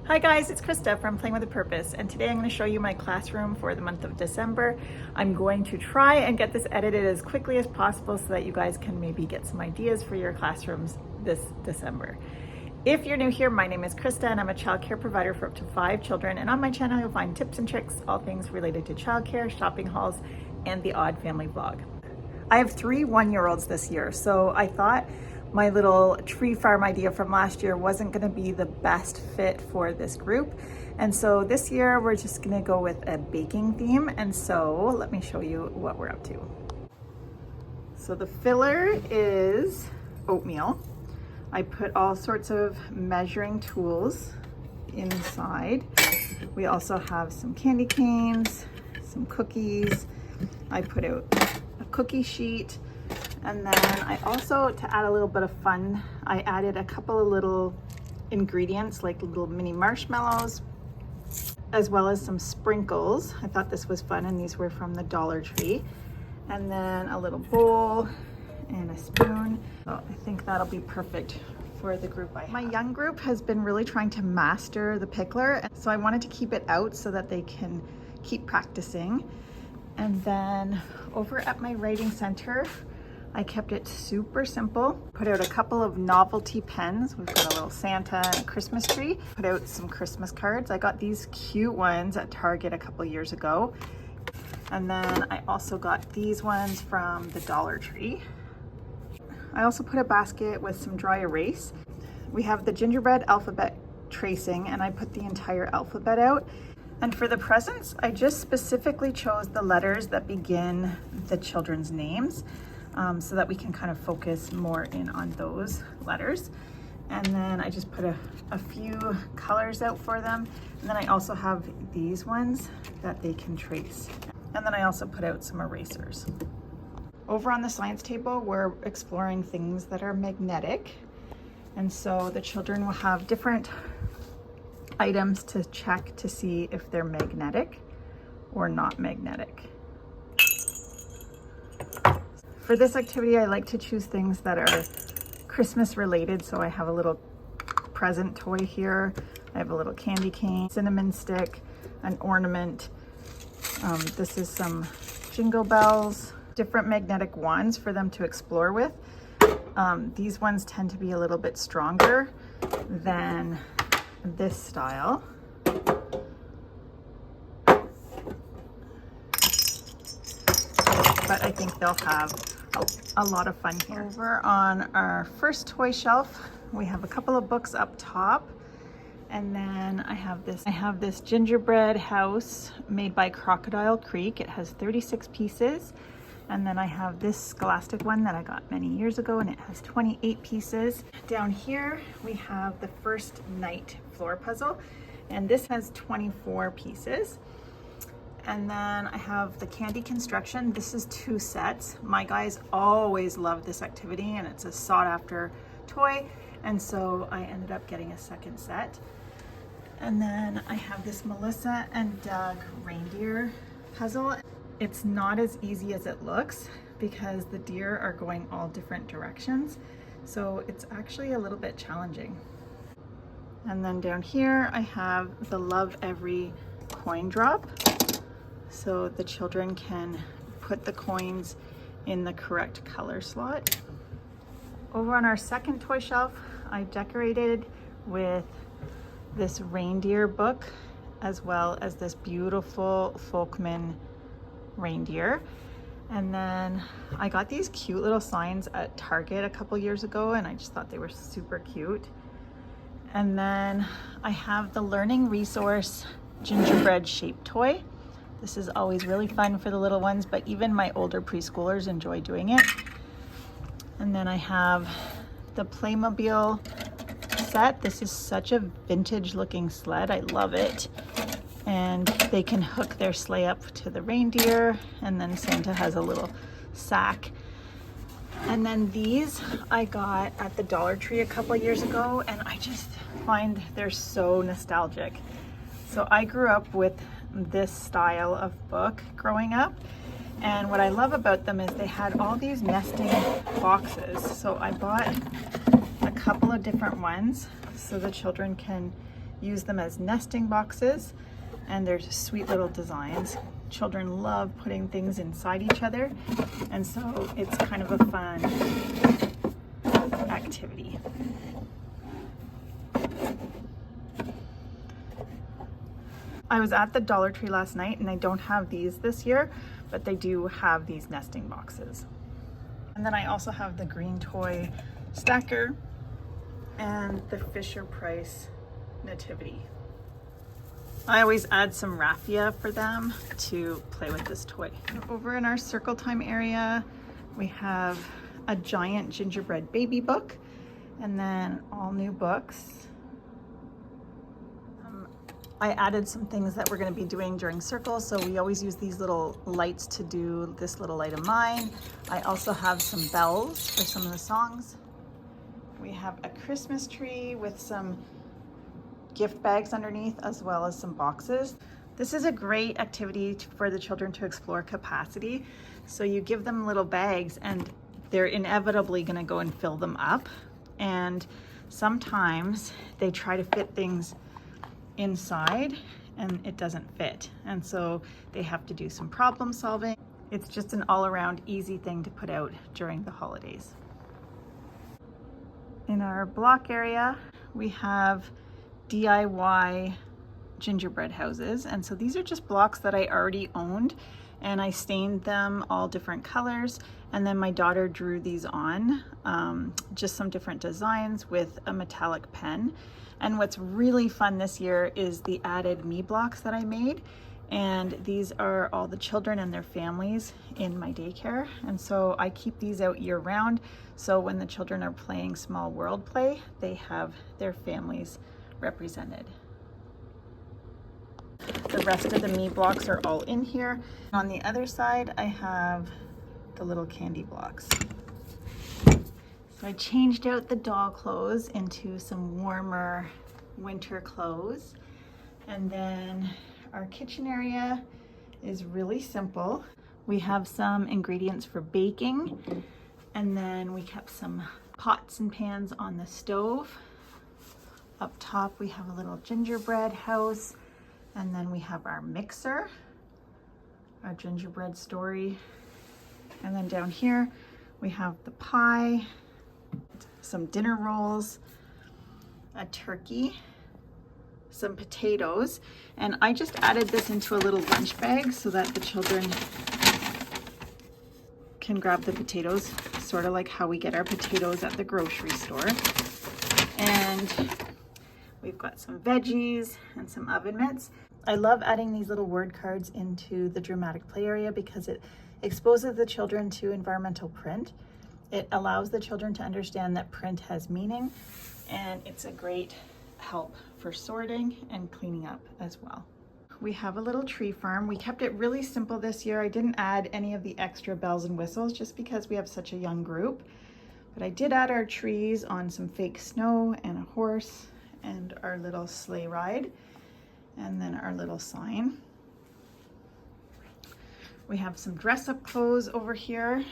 Hi guys, it's Krista from Playing with a Purpose, and today I'm going to show you my classroom for the month of December. I'm going to try and get this edited as quickly as possible so that you guys can maybe get some ideas for your classrooms this December. If you're new here, my name is Krista and I'm a childcare provider for up to 5 children, and on my channel you'll find tips and tricks, all things related to childcare, shopping hauls, and the odd family vlog. I have 3 one-year-olds this year, so I thought my little tree farm idea from last year wasn't going to be the best fit for this group. And so this year we're just going to go with a baking theme. And so let me show you what we're up to. So the filler is oatmeal. I put all sorts of measuring tools inside. We also have some candy canes, some cookies. I put out a cookie sheet. And then I also, to add a little bit of fun, I added a couple of little ingredients like little mini marshmallows, as well as some sprinkles. I thought this was fun, and these were from the Dollar Tree. And then a little bowl and a spoon. So I think that'll be perfect for the group I have. My young group has been really trying to master the pickler, so I wanted to keep it out so that they can keep practicing. And then over at my writing center, I kept it super simple. Put out a couple of novelty pens. We've got a little Santa and a Christmas tree. Put out some Christmas cards. I got these cute ones at Target a couple years ago. And then I also got these ones from the Dollar Tree. I also put a basket with some dry erase. We have the gingerbread alphabet tracing, and I put the entire alphabet out. And for the presents, I just specifically chose the letters that begin the children's names. So that we can kind of focus more in on those letters. And then I just put a few colors out for them. And then I also have these ones that they can trace. And then I also put out some erasers. Over on the science table, we're exploring things that are magnetic. And so the children will have different items to check to see if they're magnetic or not magnetic. For this activity, I like to choose things that are Christmas related. So I have a little present toy here. I have a little candy cane, cinnamon stick, an ornament. This is some jingle bells, different magnetic wands for them to explore with. These ones tend to be a little bit stronger than this style. But I think they'll have a lot of fun here. Over on our first toy shelf, we have a couple of books up top. And then I have this gingerbread house made by Crocodile Creek. It has 36 pieces. And then I have this Scholastic one that I got many years ago, and it has 28 pieces. Down here, we have the First Night floor puzzle, and this has 24 pieces. And then I have the candy construction. This is 2 sets. My guys always love this activity, and it's a sought after toy. And so I ended up getting a second set. And then I have this Melissa and Doug reindeer puzzle. It's not as easy as it looks because the deer are going all different directions. So it's actually a little bit challenging. And then down here, I have the Love Every coin drop. So the children can put the coins in the correct color slot. Over on our second toy shelf, I decorated with this reindeer book, as well as this beautiful Folkman reindeer. And then I got these cute little signs at Target a couple years ago, and I just thought they were super cute. And then I have the Learning Resource gingerbread shaped toy. This is always really fun for the little ones, but even my older preschoolers enjoy doing it. And then I have the Playmobil set. This is such a vintage looking sled. I love it. And they can hook their sleigh up to the reindeer, and then Santa has a little sack. And then these I got at the Dollar Tree a couple years ago, and I just find they're so nostalgic. So I grew up with this style of book growing up, and what I love about them is they had all these nesting boxes. So I bought a couple of different ones so the children can use them as nesting boxes, and they're sweet little designs. Children love putting things inside each other, and so it's kind of a fun activity. I was at the Dollar Tree last night, and they don't have these this year, but they do have these nesting boxes. And then I also have the green toy stacker and the Fisher-Price nativity. I always add some raffia for them to play with this toy. Over in our circle time area, we have a giant gingerbread baby book, and then all new books. I added some things that we're going to be doing during circle, so we always use these little lights to do this little light of mine. I also have some bells for some of the songs. We have a Christmas tree with some gift bags underneath, as well as some boxes. This is a great activity for the children to explore capacity. So you give them little bags and they're inevitably going to go and fill them up. And sometimes they try to fit things inside and it doesn't fit. And so they have to do some problem solving. It's just an all-around easy thing to put out during the holidays. In our block area, we have DIY gingerbread houses. And so these are just blocks that I already owned, and I stained them all different colors. And then my daughter drew these on, just some different designs with a metallic pen. And what's really fun this year is the added me blocks that I made. And these are all the children and their families in my daycare. And so I keep these out year round. So when the children are playing small world play, they have their families represented. The rest of the me blocks are all in here. On the other side, I have the little candy blocks. So I changed out the doll clothes into some warmer winter clothes. And then our kitchen area is really simple. We have some ingredients for baking, and then we kept some pots and pans on the stove. Up top we have a little gingerbread house, and then we have our mixer, our gingerbread story, and then down here we have the pie, some dinner rolls, a turkey, some potatoes, and I just added this into a little lunch bag so that the children can grab the potatoes, sort of like how we get our potatoes at the grocery store. And we've got some veggies and some oven mitts. I love adding these little word cards into the dramatic play area because it exposes the children to environmental print. It allows the children to understand that print has meaning, and it's a great help for sorting and cleaning up as well. We have a little tree farm. We kept it really simple this year. I didn't add any of the extra bells and whistles just because we have such a young group, but I did add our trees on some fake snow and a horse and our little sleigh ride, and then our little sign. We have some dress-up clothes over here,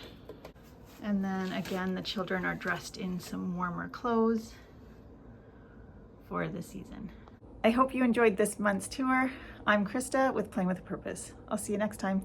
and then again the children are dressed in some warmer clothes for the season. I hope you enjoyed this month's tour. I'm Krista with Playing with a Purpose. I'll see you next time.